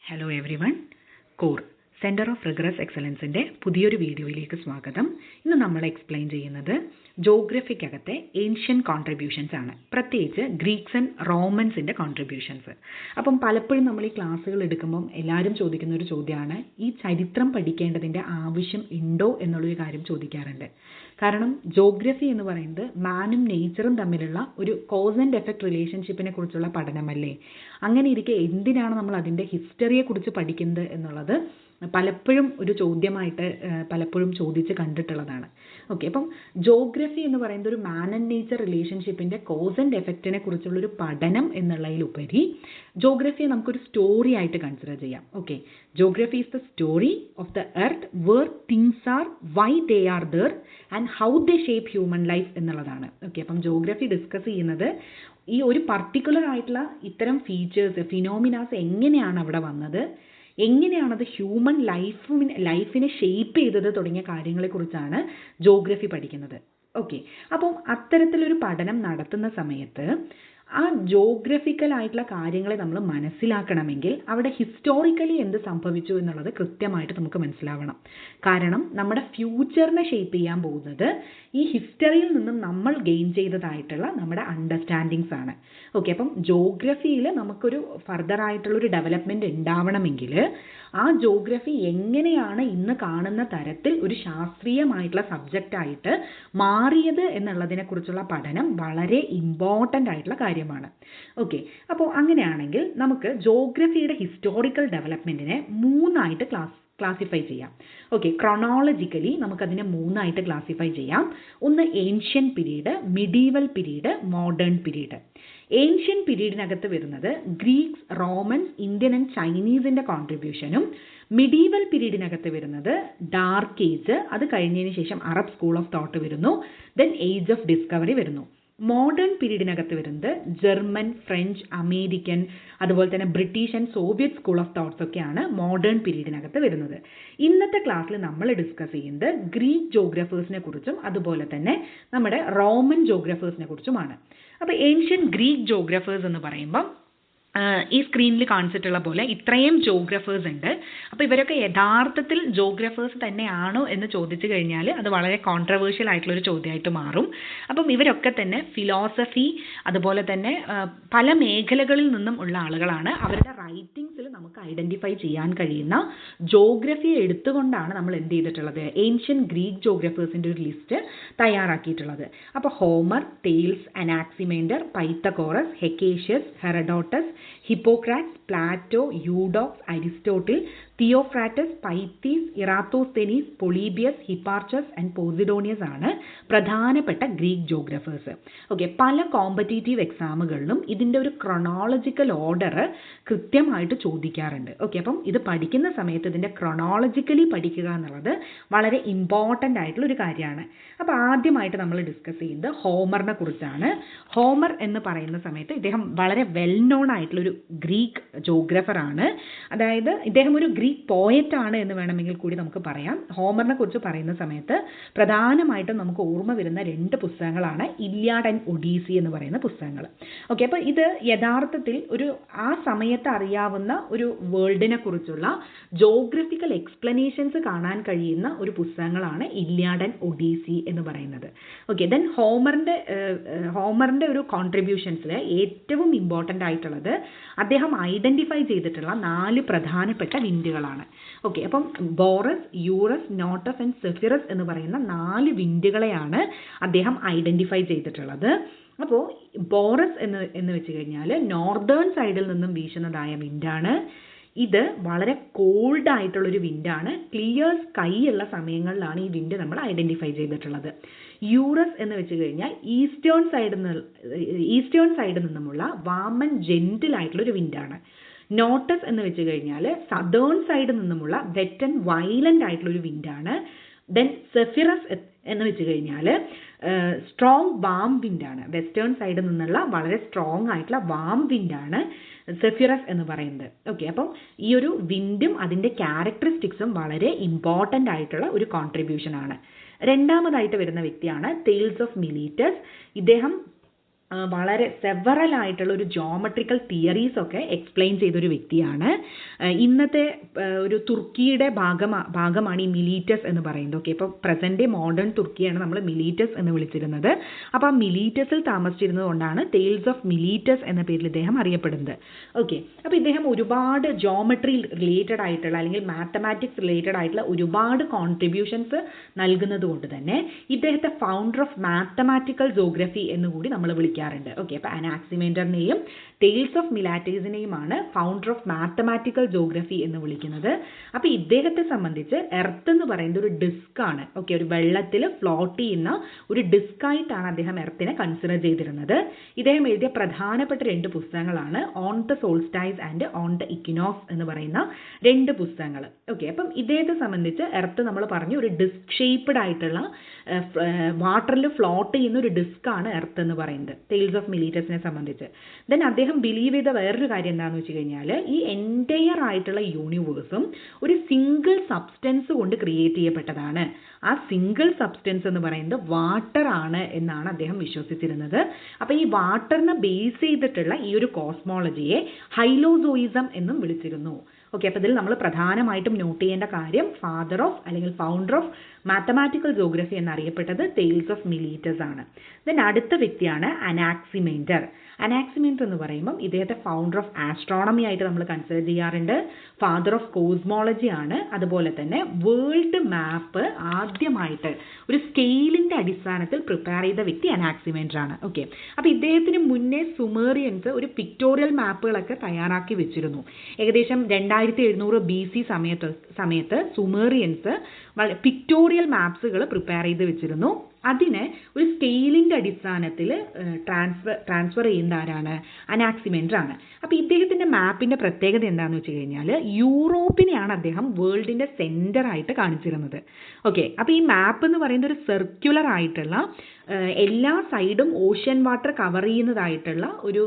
Hello everyone. Core centre of regress എക്സലൻസിൻ്റെ പുതിയൊരു വീഡിയോയിലേക്ക് സ്വാഗതം. ഇന്ന് നമ്മൾ എക്സ്പ്ലെയിൻ ചെയ്യുന്നത് ജോഗ്രഫിക്കകത്തെ ഏൻഷ്യൻ കോൺട്രിബ്യൂഷൻസ് ആണ്, പ്രത്യേകിച്ച് ഗ്രീക്സ് ആൻഡ് റോമൻസിൻ്റെ കോൺട്രിബ്യൂഷൻസ്. അപ്പം പലപ്പോഴും നമ്മൾ ഈ ക്ലാസ്സുകൾ എടുക്കുമ്പം എല്ലാവരും ചോദിക്കുന്ന ഒരു ചോദ്യമാണ്, ഈ ചരിത്രം പഠിക്കേണ്ടതിൻ്റെ ആവശ്യം ഉണ്ടോ എന്നുള്ളൊരു കാര്യം ചോദിക്കാറുണ്ട്. കാരണം ജോഗ്രഫി എന്ന് പറയുന്നത് മാനും നേച്ചറും തമ്മിലുള്ള ഒരു കോസ് ആൻഡ് എഫക്റ്റ് റിലേഷൻഷിപ്പിനെ കുറിച്ചുള്ള പഠനമല്ലേ. അങ്ങനെ ഇരിക്കെ എന്തിനാണ് നമ്മൾ അതിൻ്റെ ഹിസ്റ്ററിയെക്കുറിച്ച് പഠിക്കുന്നത് എന്നുള്ളത് പലപ്പോഴും ഒരു ചോദ്യമായിട്ട് പലപ്പോഴും ചോദിച്ച് കണ്ടിട്ടുള്ളതാണ്. ഓക്കെ, അപ്പം ജോഗ്രഫി എന്ന് പറയുന്നത് ഒരു മാൻ ആൻഡ് നേച്ചർ റിലേഷൻഷിപ്പിൻ്റെ കോസ് ആൻഡ് എഫക്റ്റിനെ കുറിച്ചുള്ളൊരു പഠനം എന്നുള്ളതിലുപരി ജോഗ്രഫിയെ നമുക്കൊരു സ്റ്റോറി ആയിട്ട് കൺസിഡർ ചെയ്യാം. Okay, geography is the story of the earth where things are, why they are there and how they shape human life എന്നുള്ളതാണ്. ഓക്കെ, അപ്പം ജോഗ്രഫി ഡിസ്കസ് ചെയ്യുന്നത് ഈ ഒരു പർട്ടിക്കുലർ ആയിട്ടുള്ള ഇത്തരം ഫീച്ചേഴ്സ്, ഫിനോമിനാസ് എങ്ങനെയാണ് അവിടെ വന്നത്, എങ്ങനെയാണത് ഹ്യൂമൻ ലൈഫിനെ ഷേപ്പ് ചെയ്തത് തുടങ്ങിയ കാര്യങ്ങളെക്കുറിച്ചാണ് ജോഗ്രഫി പഠിക്കുന്നത്. ഓക്കെ, അപ്പം അത്തരത്തിലൊരു പഠനം നടത്തുന്ന സമയത്ത് ആ ജോഗ്രഫിക്കൽ ആയിട്ടുള്ള കാര്യങ്ങളെ നമ്മൾ മനസ്സിലാക്കണമെങ്കിൽ അവിടെ ഹിസ്റ്റോറിക്കലി എന്ത് സംഭവിച്ചു എന്നുള്ളത് കൃത്യമായിട്ട് നമുക്ക് മനസ്സിലാവണം. കാരണം നമ്മുടെ ഫ്യൂച്ചറിനെ ഷേപ്പ് ചെയ്യാൻ പോകുന്നത് ഈ ഹിസ്റ്ററിയിൽ നിന്നും നമ്മൾ ഗെയിൻ ചെയ്തതായിട്ടുള്ള നമ്മുടെ അണ്ടർസ്റ്റാൻഡിങ്സ് ആണ്. ഓക്കെ, അപ്പം ജോഗ്രഫിയിൽ നമുക്കൊരു ഫർദർ ആയിട്ടുള്ളൊരു ഡെവലപ്മെൻറ്റ് ഉണ്ടാവണമെങ്കിൽ ആ ജോഗ്രഫി എങ്ങനെയാണ് ഇന്ന് കാണുന്ന തരത്തിൽ ഒരു ശാസ്ത്രീയമായിട്ടുള്ള സബ്ജക്റ്റായിട്ട് മാറിയത് എന്നുള്ളതിനെക്കുറിച്ചുള്ള പഠനം വളരെ ഇമ്പോർട്ടൻ്റ് ആയിട്ടുള്ള കാര്യമാണ്. ഓക്കെ, അപ്പോൾ അങ്ങനെയാണെങ്കിൽ നമുക്ക് ജോഗ്രഫിയുടെ ഹിസ്റ്റോറിക്കൽ ഡെവലപ്മെൻറ്റിനെ മൂന്നായിട്ട് ക്ലാസിഫൈ ചെയ്യാം. ഓക്കെ, ക്രോണോളജിക്കലി നമുക്കതിനെ മൂന്നായിട്ട് ക്ലാസിഫൈ ചെയ്യാം. ഒന്ന് ancient period, medieval period, modern period. Ancient പീരീഡിനകത്ത് വരുന്നത് ഗ്രീക്സ്, റോമൻസ്, ഇന്ത്യൻ ആൻഡ് ചൈനീസിൻ്റെ കോൺട്രിബ്യൂഷനും, മിഡീവൽ പീരീഡിനകത്ത് വരുന്നത് ഡാർക്ക് ഏജ്, അത് കഴിഞ്ഞതിന് ശേഷം അറബ് സ്കൂൾ ഓഫ് തോട്ട് വരുന്നു, ദെൻ ഏജ് ഓഫ് ഡിസ്കവറി വരുന്നു. മോഡേൺ പീരീഡിനകത്ത് വരുന്നത് ജർമ്മൻ, ഫ്രഞ്ച്, അമേരിക്കൻ, അതുപോലെ തന്നെ British and Soviet school of thoughts ഒക്കെയാണ് മോഡേൺ പീരീഡിനകത്ത് വരുന്നത്. ഇന്നത്തെ ക്ലാസ്സിൽ നമ്മൾ ഡിസ്കസ് ചെയ്യുന്നത് ഗ്രീക്ക് ജോഗ്രഫേഴ്സിനെ കുറിച്ചും അതുപോലെ തന്നെ നമ്മുടെ റോമൻ ജോഗ്രഫേഴ്സിനെ കുറിച്ചുമാണ്. അപ്പോൾ ഏൻഷ്യൻ ഗ്രീക്ക് ജോഗ്രഫേഴ്സ് എന്ന് പറയുമ്പം ഈ സ്ക്രീനിൽ കാണിച്ചിട്ടുള്ള പോലെ ഇത്രയും ജോഗ്രഫേഴ്സ് ഉണ്ട്. അപ്പോൾ ഇവരൊക്കെ യഥാർത്ഥത്തിൽ ജോഗ്രഫേഴ്സ് തന്നെയാണോ എന്ന് ചോദിച്ചു കഴിഞ്ഞാൽ അത് വളരെ കോൺട്രവേഴ്ഷ്യൽ ആയിട്ടുള്ളൊരു ചോദ്യമായിട്ട് മാറും. അപ്പം ഇവരൊക്കെ തന്നെ ഫിലോസഫി അതുപോലെ തന്നെ പല മേഖലകളിൽ നിന്നും ഉള്ള ആളുകളാണ്. അവരുടെ റൈറ്റിങ്സിൽ നമുക്ക് ഐഡൻറ്റിഫൈ ചെയ്യാൻ കഴിയുന്ന ജോഗ്രഫിയെ എടുത്തുകൊണ്ടാണ് നമ്മൾ എന്ത് ചെയ്തിട്ടുള്ളത്, ഏൻഷ്യൻ ഗ്രീക്ക് ജോഗ്രഫേഴ്സിൻ്റെ ഒരു ലിസ്റ്റ് തയ്യാറാക്കിയിട്ടുള്ളത്. അപ്പോൾ Homer, Thales, Anaximander, Pythagoras, Hecataeus, Herodotus, Hippocrates, Plato, Eudoxus, Aristotle, Theophrastus, Pytheas, Eratosthenes, Polybius, Hipparchus and Posidonius ആണ് പ്രധാനപ്പെട്ട ഗ്രീക്ക് ജോഗ്രഫേഴ്സ്. ഓക്കെ, പല കോമ്പറ്റേറ്റീവ് എക്സാമുകളിലും ഇതിൻ്റെ ഒരു ക്രൊണോളജിക്കൽ ഓർഡർ കൃത്യമായിട്ട് ചോദിക്കാറുണ്ട്. ഓക്കെ, അപ്പം ഇത് പഠിക്കുന്ന സമയത്ത് ഇതിൻ്റെ ക്രൊണോളജിക്കലി പഠിക്കുക എന്നുള്ളത് വളരെ ഇമ്പോർട്ടൻ്റ് ആയിട്ടുള്ള ഒരു കാര്യമാണ്. അപ്പോൾ ആദ്യമായിട്ട് നമ്മൾ ഡിസ്കസ് ചെയ്യുന്നത് ഹോമറിനെ കുറിച്ചാണ്. ഹോമർ എന്ന് പറയുന്ന സമയത്ത് ഇദ്ദേഹം വളരെ വെൽ നോൺ ആയിട്ടുള്ളൊരു ഗ്രീക്ക് ജോഗ്രഫറാണ്. അതായത് ഇദ്ദേഹം ഒരു ഗ്രീക്ക് പോയറ്റാണ് എന്ന് വേണമെങ്കിൽ കൂടി നമുക്ക് പറയാം. ഹോമറിനെ കുറിച്ച് പറയുന്ന സമയത്ത് പ്രധാനമായിട്ടും നമുക്ക് ഓർമ്മ വരുന്ന രണ്ട് പുസ്തകങ്ങളാണ് ഇല്യാഡ് ആൻഡ് ഒഡീസി എന്ന് പറയുന്ന പുസ്തകങ്ങൾ. ഓക്കെ, അപ്പോൾ ഇത് യഥാർത്ഥത്തിൽ ഒരു ആ സമയത്ത് അറിയാവുന്ന ഒരു വേൾഡിനെ കുറിച്ചുള്ള ജോഗ്രഫിക്കൽ എക്സ്പ്ലനേഷൻസ് കാണാൻ കഴിയുന്ന ഒരു പുസ്തകങ്ങളാണ് ഇല്യാഡ് ആൻഡ് ഒഡീസി എന്ന് പറയുന്നത്. ഓക്കെ, ദെൻ ഹോമറിൻ്റെ ഒരു കോൺട്രിബ്യൂഷൻസിൽ ഏറ്റവും ഇമ്പോർട്ടൻ്റ് ആയിട്ടുള്ളത് അദ്ദേഹം ഐഡൻറ്റിഫൈ ചെയ്തിട്ടുള്ള 4 പ്രധാനപ്പെട്ട വിൻഡുകളാണ്. ഓക്കെ, അപ്പം ബോറസ്, യൂറസ്, നോട്ടസ് ആൻഡ് സെഫിറസ് എന്ന് പറയുന്ന 4 വിൻഡുകളെയാണ് അദ്ദേഹം ഐഡൻറ്റിഫൈ ചെയ്തിട്ടുള്ളത്. അപ്പോൾ ബോറസ് എന്ന് വെച്ച് കഴിഞ്ഞാൽ നോർത്തേൺ സൈഡിൽ നിന്നും വീശുന്നതായ വിൻഡാണ്. ഇത് വളരെ കോൾഡ് ആയിട്ടുള്ളൊരു വിൻഡാണ്. ക്ലിയർ സ്കൈ ഉള്ള സമയങ്ങളിലാണ് ഈ വിൻഡ് നമ്മൾ ഐഡൻറ്റിഫൈ ചെയ്തിട്ടുള്ളത്. യൂറസ് എന്ന് വെച്ച് കഴിഞ്ഞാൽ ഈസ്റ്റേൺ സൈഡിൽ നിന്നുമുള്ള വാം ആൻഡ് ജെന്റിൽ ആയിട്ടുള്ളൊരു വിൻഡാണ്. നോട്ടസ് എന്ന് വെച്ച് കഴിഞ്ഞാൽ സദേൺ സൈഡിൽ നിന്നുമുള്ള വെറ്റ് ആൻഡ് വയലൻ്റ് ആയിട്ടുള്ളൊരു വിൻഡാണ്. ദെൻ സെഫിറസ് എന്ന് വെച്ച് കഴിഞ്ഞാൽ സ്ട്രോങ് വാം വിൻഡാണ്. വെസ്റ്റേൺ സൈഡിൽ നിന്നുള്ള വളരെ സ്ട്രോങ് ആയിട്ടുള്ള വാം വിൻഡാണ് സെഫിറസ് എന്ന് പറയുന്നത്. ഓക്കെ, അപ്പം ഈ ഒരു വിൻഡും അതിൻ്റെ ക്യാരക്ടറിസ്റ്റിക്സും വളരെ ഇമ്പോർട്ടൻ്റ് ആയിട്ടുള്ള ഒരു കോൺട്രിബ്യൂഷനാണ്. രണ്ടാമതായിട്ട് വരുന്ന വ്യക്തിയാണ് തെയിൽസ് ഓഫ് മിലീറ്റസ്. ഇദ്ദേഹം വളരെ സെവറൽ ആയിട്ടുള്ള ഒരു ജോമെട്രിക്കൽ തിയറീസ് ഒക്കെ എക്സ്പ്ലെയിൻ ചെയ്തൊരു വ്യക്തിയാണ്. ഇന്നത്തെ ഒരു തുർക്കിയുടെ ഭാഗമാണ് ഈ മിലീറ്റസ് എന്ന് പറയുന്നത്. ഓക്കെ, ഇപ്പോൾ പ്രസന്റ് ഡേ മോഡേൺ തുർക്കിയാണ് നമ്മൾ മിലീറ്റസ് എന്ന് വിളിച്ചിരുന്നത്. അപ്പോൾ ആ മിലീറ്റസിൽ താമസിച്ചിരുന്നത് കൊണ്ടാണ് ടെയിൽസ് ഓഫ് മിലീറ്റസ് എന്ന പേരിൽ ഇദ്ദേഹം അറിയപ്പെടുന്നത്. ഓക്കെ, അപ്പോൾ ഇദ്ദേഹം ഒരുപാട് ജോമെട്രി റിലേറ്റഡ് ആയിട്ടുള്ള അല്ലെങ്കിൽ മാത്തമാറ്റിക്സ് റിലേറ്റഡ് ആയിട്ടുള്ള ഒരുപാട് കോൺട്രിബ്യൂഷൻസ് നൽകുന്നത് കൊണ്ട് തന്നെ ഇദ്ദേഹത്തെ ഫൗണ്ടർ ഓഫ് മാത്തമാറ്റിക്കൽ ജോഗ്രഫി എന്നുകൂടി നമ്മൾ വിളിക്കാറുണ്ട്. ഓക്കെ, അപ്പോൾ അനാക്സിമേൻഡറിനെയും ടെയിൽസ് ഓഫ് മിലാറ്റേസിനെയുമാണ് ഫൗണ്ടർ ഓഫ് മാത്തമാറ്റിക്കൽ ജോഗ്രഫി എന്ന് വിളിക്കുന്നത്. അപ്പോൾ ഇദ്ദേഹത്തെ സംബന്ധിച്ച് എർത്ത് എന്ന് പറയുന്നത് ഒരു ഡിസ്ക് ആണ്. ഓക്കെ, ഒരു വെള്ളത്തിൽ ഫ്ലോട്ട് ചെയ്യുന്ന ഒരു ഡിസ്ക് ആയിട്ടാണ് അദ്ദേഹം എർത്തിനെ കൺസിഡർ ചെയ്തിരുന്നത്. ഇദ്ദേഹം എഴുതിയ പ്രധാനപ്പെട്ട 2 പുസ്തകങ്ങളാണ് on the solstice and on the equinox എന്ന് പറയുന്ന 2 പുസ്തകങ്ങൾ. ഓക്കെ, അപ്പം ഇദ്ദേഹത്തെ സംബന്ധിച്ച് എർത്ത് നമ്മൾ പറഞ്ഞു ഒരു ഡിസ്ക് ഷേപ്പ്ഡ് ആയിട്ടുള്ള വാട്ടറിൽ ഫ്ലോട്ട് ചെയ്യുന്ന ഒരു ഡിസ്ക് ആണ് എർത്ത് എന്ന് പറയുന്നത് ടെയിൽസ് ഓഫ് മിലീറ്റസിനെ സംബന്ധിച്ച്. ദെൻ അദ്ദേഹം ബിലീവ് ചെയ്ത വേറൊരു കാര്യം എന്താണെന്ന് വെച്ച് കഴിഞ്ഞാൽ ഈ എൻറ്റയർ ആയിട്ടുള്ള യൂണിവേഴ്സും ഒരു സിംഗിൾ സബ്സ്റ്റൻസ് കൊണ്ട് ക്രിയേറ്റ് ചെയ്യപ്പെട്ടതാണ്. ആ സിംഗിൾ സബ്സ്റ്റൻസ് എന്ന് പറയുന്നത് വാട്ടർ ആണ് എന്നാണ് അദ്ദേഹം വിശ്വസിച്ചിരുന്നത്. അപ്പോൾ ഈ വാട്ടറിനെ ബേസ് ചെയ്തിട്ടുള്ള ഈ ഒരു കോസ്മോളജിയെ ഹൈലോസോയിസം എന്നും വിളിച്ചിരുന്നു. ഓക്കെ, അപ്പോൾ ഇതിൽ നമ്മൾ പ്രധാനമായിട്ടും നോട്ട് ചെയ്യേണ്ട കാര്യം ഫാദർ ഓഫ് അല്ലെങ്കിൽ ഫൗണ്ടർ ഓഫ് മാത്തമാറ്റിക്കൽ ജോഗ്രഫി എന്നറിയപ്പെട്ടത് ടെയിൽസ് ഓഫ് മിലീറ്റസ് ആണ്. ദെൻ അടുത്ത വ്യക്തിയാണ് അനാക്സിമേൻഡർ. അനാക്സിമേൻഡർ എന്ന് പറയുമ്പം ഇദ്ദേഹത്തെ ഫൗണ്ടർ ഓഫ് ആസ്ട്രോണമി ആയിട്ട് നമ്മൾ കൺസിഡർ ചെയ്യാറുണ്ട്. ഫാദർ ഓഫ് കോസ്മോളജി ആണ്. അതുപോലെ തന്നെ വേൾഡ് മാപ്പ് ആദ്യമായിട്ട് ഒരു സ്കെയിലിൻ്റെ അടിസ്ഥാനത്തിൽ പ്രിപ്പയർ ചെയ്ത വ്യക്തി അനാക്സിമേൻഡർ ആണ്. ഓക്കെ, അപ്പോൾ ഇദ്ദേഹത്തിന് മുന്നേ സുമേറിയൻസ് ഒരു പിക്ടോറിയൽ മാപ്പുകളൊക്കെ തയ്യാറാക്കി വെച്ചിരുന്നു. ഏകദേശം 2700 BC സമയത്ത് സുമേറിയൻസ് പിക്ടോറിയൽ മാപ്സുകൾ പ്രിപ്പയർ ചെയ്ത് വെച്ചിരുന്നു. അതിനെ ഒരു സ്കെയിലിൻ്റെ അടിസ്ഥാനത്തിൽ ട്രാൻസ്ഫർ ചെയ്യുന്ന ആരാണ്? അനാക്സിമേൻഡർ ആണ്. അപ്പോൾ ഇദ്ദേഹത്തിൻ്റെ മാപ്പിൻ്റെ പ്രത്യേകത എന്താണെന്ന് വെച്ച് കഴിഞ്ഞാൽ യൂറോപ്പിനെയാണ് അദ്ദേഹം വേൾഡിൻ്റെ സെൻറ്ററായിട്ട് കാണിച്ചിരുന്നത്. ഓക്കെ, അപ്പോൾ ഈ മാപ്പ് എന്ന് പറയുന്നത് ഒരു സർക്യുലർ ആയിട്ടുള്ള എല്ലാ സൈഡും ഓഷ്യൻ വാട്ടർ കവർ ചെയ്യുന്നതായിട്ടുള്ള ഒരു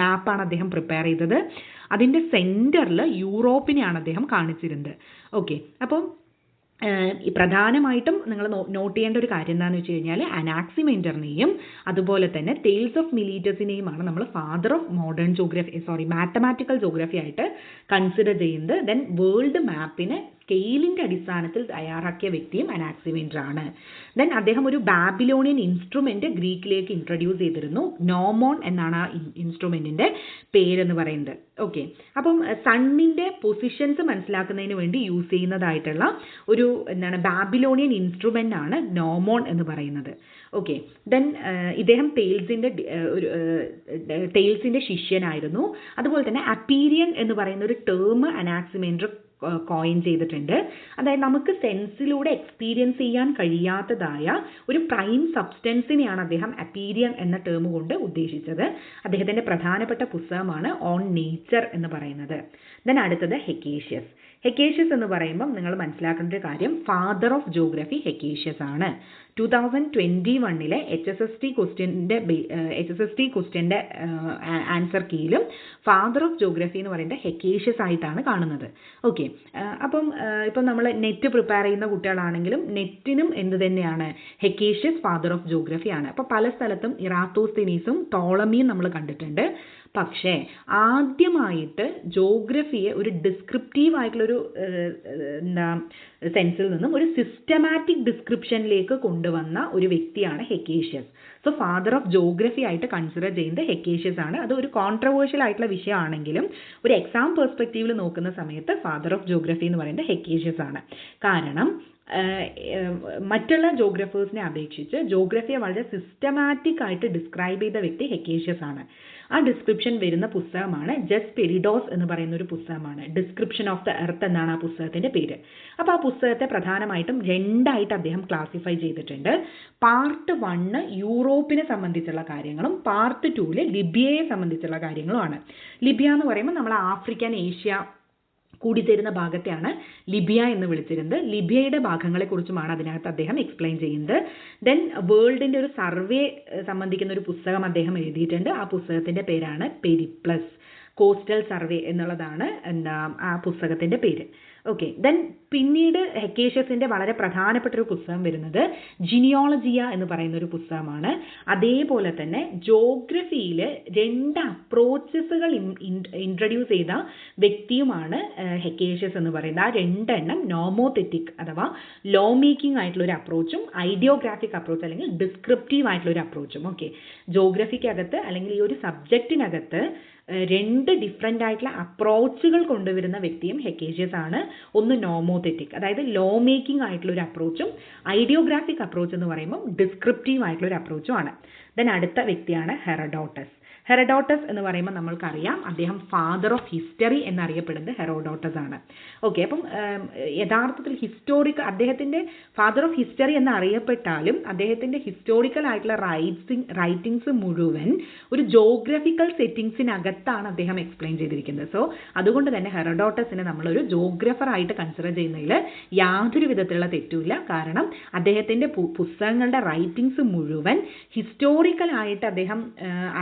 മാപ്പാണ് അദ്ദേഹം പ്രിപ്പയർ ചെയ്തത്. അതിൻ്റെ സെൻറ്ററിൽ യൂറോപ്പിനെയാണ് അദ്ദേഹം കാണിച്ചിരുന്നത്. ഓക്കെ, അപ്പം പ്രധാനമായിട്ടും നിങ്ങൾ നോട്ട് ചെയ്യേണ്ട ഒരു കാര്യം എന്താണെന്ന് വെച്ച് കഴിഞ്ഞാൽ അനാക്സിമേൻഡറിനെയും അതുപോലെ തന്നെ ടെയിൽസ് ഓഫ് മിലീറ്റസിനെയുമാണ് നമ്മൾ ഫാദർ ഓഫ് മാത്തമാറ്റിക്കൽ ജോഗ്രഫി ആയിട്ട് കൺസിഡർ ചെയ്യുന്നത്. ദെൻ വേൾഡ് മാപ്പിനെ സ്കെയിലിൻ്റെ അടിസ്ഥാനത്തിൽ തയ്യാറാക്കിയ വ്യക്തിയും അനാക്സിമേൻഡർ ആണ്. ദെൻ അദ്ദേഹം ഒരു ബാബിലോണിയൻ ഇൻസ്ട്രുമെൻറ്റ് ഗ്രീക്കിലേക്ക് ഇൻട്രൊഡ്യൂസ് ചെയ്തിരുന്നു. നോമോൺ എന്നാണ് ആ ഇൻസ്ട്രുമെൻറ്റിൻ്റെ പേരെന്ന് പറയുന്നത്. ഓക്കെ, അപ്പം സണ്ണിൻ്റെ പൊസിഷൻസ് മനസ്സിലാക്കുന്നതിന് വേണ്ടി യൂസ് ചെയ്യുന്നതായിട്ടുള്ള ഒരു ബാബിലോണിയൻ ഇൻസ്ട്രുമെൻ്റ് ആണ് നോമോൺ എന്ന് പറയുന്നത്. ഓക്കെ, ദെൻ ഇദ്ദേഹം ടെയിൽസിൻ്റെ ശിഷ്യനായിരുന്നു. അതുപോലെ തന്നെ അപ്പീരിയൻ എന്ന് പറയുന്ന ഒരു ടേം അനാക്സിമേൻഡർ കോയിൻ ചെയ്തിട്ടുണ്ട്. അതായത് നമുക്ക് സെൻസിലൂടെ എക്സ്പീരിയൻസ് ചെയ്യാൻ കഴിയാത്തതായ ഒരു പ്രൈം സബ്സ്റ്റൻസിനെയാണ് അദ്ദേഹം അപ്പീരിയൻ എന്ന ടേം കൊണ്ട് ഉദ്ദേശിച്ചത്. അദ്ദേഹത്തിൻ്റെ പ്രധാനപ്പെട്ട പുസ്തകമാണ് ഓൺ നേച്ചർ എന്ന് പറയുന്നത്. ദെൻ അടുത്തത് ഹെക്കേഷ്യസ് എന്ന് പറയുമ്പം നിങ്ങൾ മനസ്സിലാക്കേണ്ട ഒരു കാര്യം ഫാദർ ഓഫ് ജോഗ്രഫി ഹെക്കേഷ്യസ് ആണ്. 2021 HSST ക്വസ്റ്റ്യൻ്റെ ആൻസർ കീയിലും ഫാദർ ഓഫ് ജോഗ്രഫി എന്ന് പറയുന്നത് ഹെക്കേഷ്യസ് ആയിട്ടാണ് കാണുന്നത്. ഓക്കെ, ഇപ്പം നമ്മൾ നെറ്റ് പ്രിപ്പയർ ചെയ്യുന്ന കുട്ടികളാണെങ്കിലും നെറ്റിനും എന്ത് തന്നെയാണ് ഹെക്കേഷ്യസ് ഫാദർ ഓഫ് ജോഗ്രഫി ആണ്. അപ്പോൾ പല സ്ഥലത്തും ഇറാത്തോസ്തനീസും ടോളമിയും നമ്മൾ കണ്ടിട്ടുണ്ട്. പക്ഷേ ആദ്യമായിട്ട് ജോഗ്രഫിയെ ഒരു ഡിസ്ക്രിപ്റ്റീവ് ആയിട്ടുള്ളൊരു സെൻസിൽ നിന്നും ഒരു സിസ്റ്റമാറ്റിക് ഡിസ്ക്രിപ്ഷനിലേക്ക് കൊണ്ടുവന്ന ഒരു വ്യക്തിയാണ് ഹെക്കേഷ്യസ്. സോ ഫാദർ ഓഫ് ജോഗ്രഫി ആയിട്ട് കൺസിഡർ ചെയ്യുന്നത് ഹെക്കേഷ്യസ് ആണ്. അത് ഒരു കോൺട്രവേഴ്ഷ്യൽ ആയിട്ടുള്ള വിഷയമാണെങ്കിലും ഒരു എക്സാം പെർസ്പെക്റ്റീവിൽ നോക്കുന്ന സമയത്ത് ഫാദർ ഓഫ് ജോഗ്രഫി എന്ന് പറയുന്നത് ഹെക്കേഷ്യസ് ആണ്. കാരണം മറ്റുള്ള ജോഗ്രഫേഴ്സിനെ അപേക്ഷിച്ച് ജോഗ്രഫിയെ വളരെ സിസ്റ്റമാറ്റിക് ആയിട്ട് ഡിസ്ക്രൈബ് ചെയ്ത വ്യക്തി ഹെക്കേഷ്യസ് ആണ്. ആ ഡിസ്ക്രിപ്ഷൻ വരുന്ന പുസ്തകമാണ് ജസ്പെരിഡോസ് എന്ന് പറയുന്ന ഒരു പുസ്തകമാണ്. ഡിസ്ക്രിപ്ഷൻ ഓഫ് ദ എർത്ത് എന്നാണ് ആ പുസ്തകത്തിൻ്റെ പേര്. അപ്പോൾ ആ പുസ്തകത്തെ പ്രധാനമായിട്ടും 2ആയിട്ട് അദ്ദേഹം ക്ലാസിഫൈ ചെയ്തിട്ടുണ്ട്. പാർട്ട് 1 യൂറോപ്പിനെ സംബന്ധിച്ചുള്ള കാര്യങ്ങളും പാർട്ട് 2 ലിബിയയെ സംബന്ധിച്ചുള്ള കാര്യങ്ങളുമാണ്. ലിബിയ എന്ന് പറയുമ്പോൾ നമ്മൾ ആഫ്രിക്കൻ ഏഷ്യ കൂടിച്ചേരുന്ന ഭാഗത്തെയാണ് ലിബിയ എന്ന് വിളിച്ചിരുന്നത്. ലിബിയയുടെ ഭാഗങ്ങളെക്കുറിച്ചുമാണ് അതിനകത്ത് അദ്ദേഹം എക്സ്പ്ലെയിൻ ചെയ്യുന്നത്. ദെൻ വേൾഡിൻ്റെ ഒരു സർവേ സംബന്ധിക്കുന്ന ഒരു പുസ്തകം അദ്ദേഹം എഴുതിയിട്ടുണ്ട്. ആ പുസ്തകത്തിൻ്റെ പേരാണ് പെരിപ്ലസ്. കോസ്റ്റൽ സർവേ എന്നുള്ളതാണ് ആ പുസ്തകത്തിൻ്റെ പേര്. ഓക്കെ, ദെൻ പിന്നീട് ഹെക്കേഷ്യസിൻ്റെ വളരെ പ്രധാനപ്പെട്ട ഒരു പുസ്തകം വരുന്നത് ജിനിയോളജിയ എന്ന് പറയുന്ന ഒരു പുസ്തകമാണ്. അതേപോലെ തന്നെ ജോഗ്രഫിയിൽ 2 അപ്രോച്ചസുകൾ ഇൻട്രൊഡ്യൂസ് ചെയ്ത വ്യക്തിയുമാണ് ഹെക്കേഷ്യസ് എന്ന് പറയുന്നത്. ആ 2 എണ്ണം നോമോതെറ്റിക് അഥവാ ലോ മേക്കിംഗ് ആയിട്ടുള്ള ഒരു അപ്രോച്ചും ഐഡിയോഗ്രാഫിക് അപ്രോച്ച് അല്ലെങ്കിൽ ഡിസ്ക്രിപ്റ്റീവ് ആയിട്ടുള്ള ഒരു അപ്രോച്ചും. ഓക്കെ, ജോഗ്രഫിക്കകത്ത് അല്ലെങ്കിൽ ഈ ഒരു സബ്ജക്റ്റിനകത്ത് 2 ഡിഫറെൻ്റ് ആയിട്ടുള്ള അപ്രോച്ചുകൾ കൊണ്ടുവരുന്ന വ്യക്തിയും ഹെക്കേഷ്യസ് ആണ്. ഒന്ന് നോമോതെറ്റിക്, അതായത് ലോ മേക്കിംഗ് ആയിട്ടുള്ള ഒരു അപ്രോച്ചും ഐഡിയോഗ്രാഫിക് അപ്രോച്ച് എന്ന് പറയുമ്പോൾ ഡിസ്ക്രിപ്റ്റീവ് ആയിട്ടുള്ള ഒരു അപ്രോച്ചും ആണ്. ദെൻ അടുത്ത വ്യക്തിയാണ് ഹെറഡോട്ടസ്. ഹെറഡോട്ടസ് എന്ന് പറയുമ്പോൾ നമ്മൾക്കറിയാം അദ്ദേഹം ഫാദർ ഓഫ് ഹിസ്റ്ററി എന്നറിയപ്പെടുന്നത് ഹെറോഡോട്ടസ് ആണ്. ഓക്കെ, അപ്പം യഥാർത്ഥത്തിൽ അദ്ദേഹത്തിൻ്റെ ഫാദർ ഓഫ് ഹിസ്റ്ററി എന്നറിയപ്പെട്ടാലും അദ്ദേഹത്തിൻ്റെ ഹിസ്റ്റോറിക്കൽ ആയിട്ടുള്ള റൈറ്റിങ്സ് മുഴുവൻ ഒരു ജോഗ്രഫിക്കൽ സെറ്റിങ്സിനകത്താണ് അദ്ദേഹം എക്സ്പ്ലെയിൻ ചെയ്തിരിക്കുന്നത്. സോ അതുകൊണ്ട് തന്നെ ഹെറഡോട്ടസിനെ നമ്മളൊരു ജോഗ്രഫറായിട്ട് കൺസിഡർ ചെയ്യുന്നതിൽ യാതൊരു വിധത്തിലുള്ള തെറ്റുമില്ല. കാരണം അദ്ദേഹത്തിൻ്റെ പുസ്തകങ്ങളുടെ റൈറ്റിങ്സ് മുഴുവൻ ഹിസ്റ്റോറിക്കലായിട്ട് അദ്ദേഹം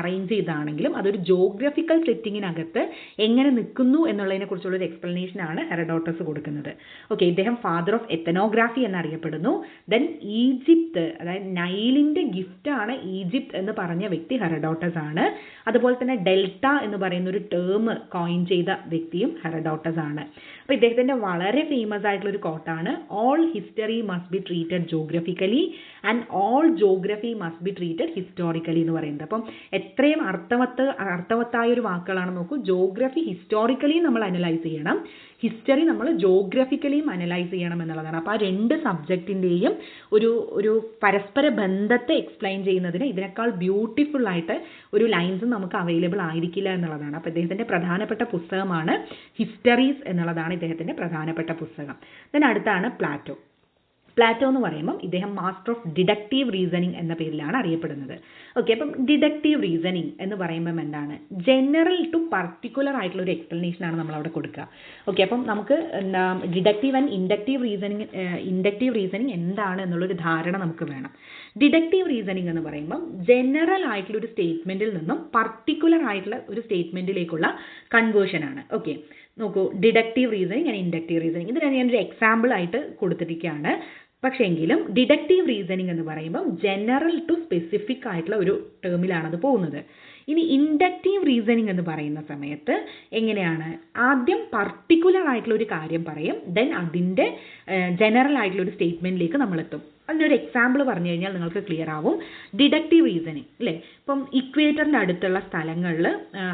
അറേഞ്ച് ചെയ്താണെങ്കിലും അതൊരു ജോഗ്രഫിക്കൽ സെറ്റിങ്ങിനകത്ത് എങ്ങനെ നിൽക്കുന്നു എന്നുള്ളതിനെ കുറിച്ചുള്ള ഒരു എക്സ്പ്ലനേഷനാണ് ഹെറഡോട്ടസ് കൊടുക്കുന്നത്. ഓക്കെ, ഇദ്ദേഹം ഫാദർ ഓഫ് എത്തനോഗ്രാഫി എന്നറിയപ്പെടുന്നു. ദെൻ ഈജിപ്ത്, അതായത് നൈലിൻ്റെ ഗിഫ്റ്റാണ് ഈജിപ്ത് എന്ന് പറഞ്ഞ വ്യക്തി ഹെറഡോട്ടസ് ആണ്. അതുപോലെ തന്നെ ഡെൽറ്റ എന്ന് പറയുന്ന ഒരു ടേം കോയിൻ ചെയ്ത വ്യക്തിയും ഹെറഡോട്ടസ് ആണ്. അപ്പോൾ ഇദ്ദേഹത്തിൻ്റെ വളരെ ഫേമസ് ആയിട്ടുള്ള ഒരു കോട്ടാണ് all history must be treated geographically and all geography must be treated historically എന്ന് പറയുന്നത്. അപ്പം എത്രയും അർത്ഥവത്തായ ഒരു വാക്കുകളാണ് നോക്കൂ. ജോഗ്രഫി ഹിസ്റ്റോറിക്കലിയും നമ്മൾ അനലൈസ് ചെയ്യണം, ഹിസ്റ്ററി നമ്മൾ ജോഗ്രഫിക്കലിയും അനലൈസ് ചെയ്യണം എന്നുള്ളതാണ്. അപ്പോൾ ആ 2 സബ്ജക്റ്റിൻ്റെയും ഒരു പരസ്പര ബന്ധത്തെ എക്സ്പ്ലെയിൻ ചെയ്യുന്നതിന് ഇതിനേക്കാൾ ബ്യൂട്ടിഫുൾ ആയിട്ട് ഒരു ലൈൻസ് നമുക്ക് അവൈലബിൾ ആയിരിക്കില്ല എന്നുള്ളതാണ്. അപ്പോൾ ഇദ്ദേഹത്തിൻ്റെ പ്രധാനപ്പെട്ട പുസ്തകമാണ് ഹിസ്റ്ററീസ് എന്നുള്ളതാണ് ഇദ്ദേഹത്തിൻ്റെ പ്രധാനപ്പെട്ട പുസ്തകം. ദെൻ അടുത്താണ് പ്ലാറ്റോ. പ്ലാറ്റോ എന്ന് പറയുമ്പം ഇദ്ദേഹം മാസ്റ്റർ ഓഫ് ഡിഡക്റ്റീവ് റീസണിങ് എന്ന പേരിലാണ് അറിയപ്പെടുന്നത്. ഓക്കെ, അപ്പം ഡിഡക്റ്റീവ് റീസണിങ് എന്ന് പറയുമ്പം എന്താണ്? ജനറൽ ടു പർട്ടിക്കുലർ ആയിട്ടുള്ള ഒരു എക്സ്പ്ലനേഷനാണ് നമ്മളവിടെ കൊടുക്കുക. ഓക്കെ, അപ്പം നമുക്ക് ഡിഡക്റ്റീവ് ആൻഡ് ഇൻഡക്റ്റീവ് റീസണിങ് എന്താണ് എന്നുള്ളൊരു ധാരണ നമുക്ക് വേണം. ഡിഡക്റ്റീവ് റീസണിങ് എന്ന് പറയുമ്പം ജനറൽ ആയിട്ടുള്ള ഒരു സ്റ്റേറ്റ്മെൻറ്റിൽ നിന്നും പർട്ടിക്കുലർ ആയിട്ടുള്ള ഒരു സ്റ്റേറ്റ്മെൻറ്റിലേക്കുള്ള കൺവേർഷനാണ്. ഓക്കെ, നോക്കൂ, deductive reasoning and inductive reasoning ഇതിനെ ഞാനൊരു എക്സാമ്പിൾ ആയിട്ട് കൊടുത്തിരിക്കുകയാണ്. പക്ഷേ എങ്കിലും ഡിഡക്റ്റീവ് റീസണിങ് എന്ന് പറയുമ്പം ജനറൽ ടു സ്പെസിഫിക് ആയിട്ടുള്ള ഒരു ടേമിലാണ് അത് പോകുന്നത്. ഇനി ഇൻഡക്റ്റീവ് റീസണിങ് എന്ന് പറയുന്ന സമയത്ത് എങ്ങനെയാണ്? ആദ്യം പർട്ടിക്കുലർ ആയിട്ടുള്ള ഒരു കാര്യം പറയും, ദെൻ അതിൻ്റെ ജനറൽ ആയിട്ടുള്ള ഒരു സ്റ്റേറ്റ്മെൻറ്റിലേക്ക് നമ്മളെത്തും. അതിനൊരു എക്സാമ്പിൾ പറഞ്ഞു കഴിഞ്ഞാൽ നിങ്ങൾക്ക് ക്ലിയർ ആവും. ഡിഡക്റ്റീവ് റീസണിങ് അല്ലേ, ഇപ്പം ഇക്വേറ്ററിൻ്റെ അടുത്തുള്ള സ്ഥലങ്ങളിൽ